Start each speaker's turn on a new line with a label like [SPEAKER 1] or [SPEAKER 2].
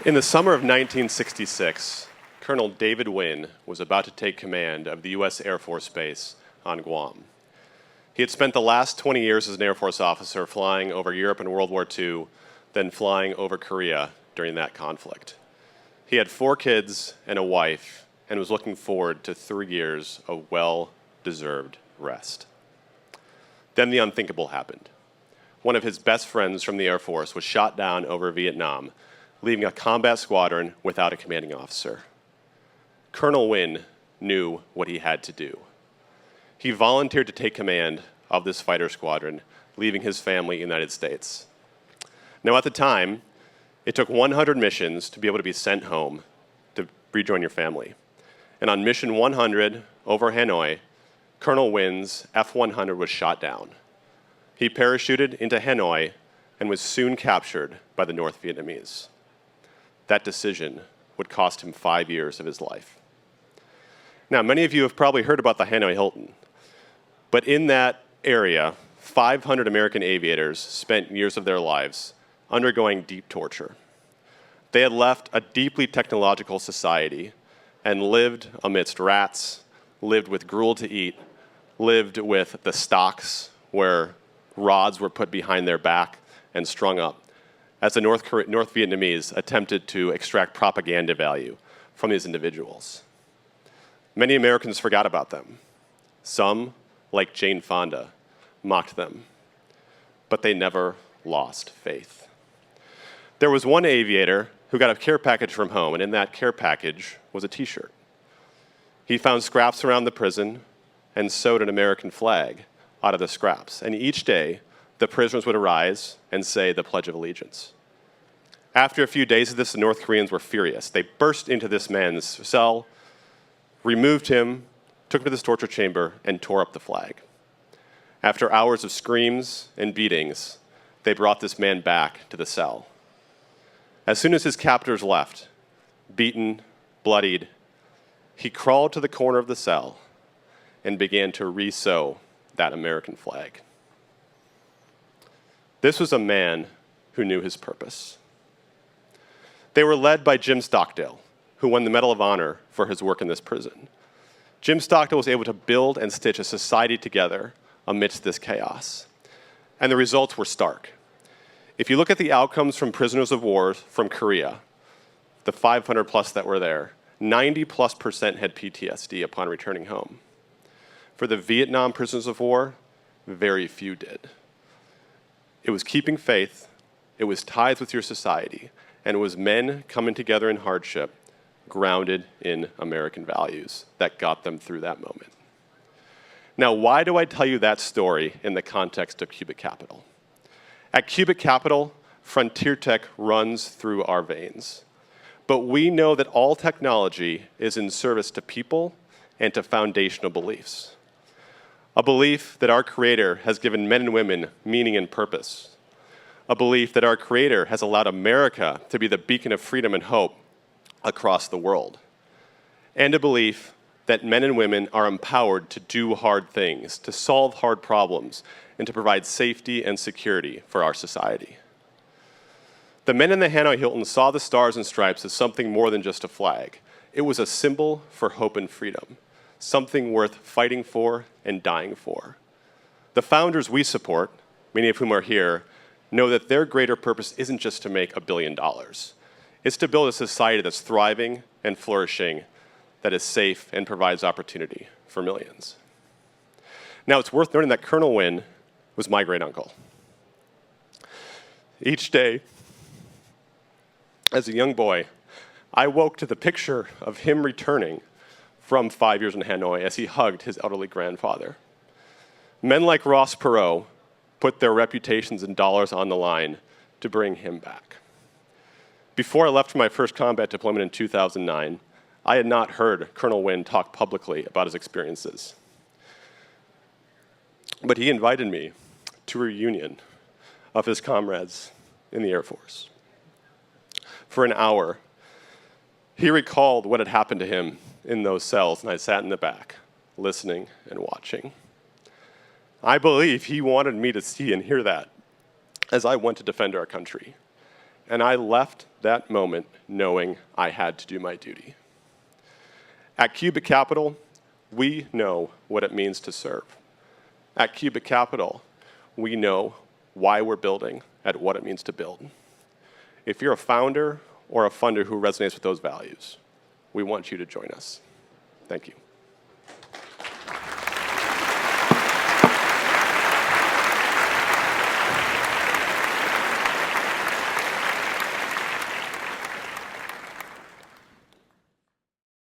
[SPEAKER 1] In the summer of 1966, Colonel David Wynn was about to take command of the U.S. Air Force Base on Guam. He had spent the last 20 years as an Air Force officer flying over Europe in World War II, then flying over Korea during that conflict. He had 4 kids and a wife and was looking forward to 3 years of well-deserved rest. Then the unthinkable happened. One of his best friends from the Air Force was shot down over Vietnam, leaving a combat squadron without a commanding officer. Colonel Wynn knew what he had to do. He volunteered to take command of this fighter squadron, leaving his family in the United States. Now, at the time, it took 100 missions to be able to be sent home to rejoin your family. And on mission 100 over Hanoi, Colonel Wynn's F-100 was shot down. He parachuted into Hanoi and was soon captured by the North Vietnamese. That decision would cost him 5 years of his life. Now, many of you have probably heard about the Hanoi Hilton, but in that area, 500 American aviators spent years of their lives undergoing deep torture. They had left a deeply technological society and lived amidst rats, lived with gruel to eat, lived with the stocks where rods were put behind their back and strung up, as the North Vietnamese attempted to extract propaganda value from these individuals. Many Americans forgot about them. Some, like Jane Fonda, mocked them, but they never lost faith. There was one aviator who got a care package from home, and in that care package was a t-shirt. He found scraps around the prison and sewed an American flag out of the scraps, and each day, the prisoners would arise and say the Pledge of Allegiance. After a few days of this, the North Koreans were furious. They burst into this man's cell, removed him, took him to this torture chamber, and tore up the flag. After hours of screams and beatings, they brought this man back to the cell. As soon as his captors left, beaten, bloodied, he crawled to the corner of the cell and began to re-sew that American flag. This was a man who knew his purpose. They were led by Jim Stockdale, who won the Medal of Honor for his work in this prison. Jim Stockdale was able to build and stitch a society together amidst this chaos. And the results were stark. If you look at the outcomes from prisoners of war from Korea, the 500 plus that were there, 90+% had PTSD upon returning home. For the Vietnam prisoners of war, very few did. It was keeping faith, it was ties with your society, and it was men coming together in hardship, grounded in American values that got them through that moment. Now, why do I tell you that story in the context of Cubit Capital? At Cubit Capital, frontier tech runs through our veins. But we know that all technology is in service to people and to foundational beliefs. A belief that our Creator has given men and women meaning and purpose. A belief that our Creator has allowed America to be the beacon of freedom and hope across the world. And a belief that men and women are empowered to do hard things, to solve hard problems, and to provide safety and security for our society. The men in the Hanoi Hilton saw the stars and stripes as something more than just a flag. It was a symbol for hope and freedom, something worth fighting for and dying for. The founders we support, many of whom are here, know that their greater purpose isn't just to make $1 billion. It's to build a society that's thriving and flourishing, that is safe and provides opportunity for millions. Now, it's worth noting that Colonel Wynn was my great uncle. Each day, as a young boy, I woke to the picture of him returning from 5 years in Hanoi as he hugged his elderly grandfather. Men like Ross Perot put their reputations and dollars on the line to bring him back. Before I left for my first combat deployment in 2009, I had not heard Colonel Wynn talk publicly about his experiences. But he invited me to a reunion of his comrades in the Air Force. For an hour, he recalled what had happened to him in those cells, and I sat in the back, listening and watching. I believe he wanted me to see and hear that as I went to defend our country. And I left that moment knowing I had to do my duty. At Cubit Capital, we know what it means to serve. At Cubit Capital, we know why we're building and what it means to build. If you're a founder or a funder who resonates with those values, we want you to join us. Thank you.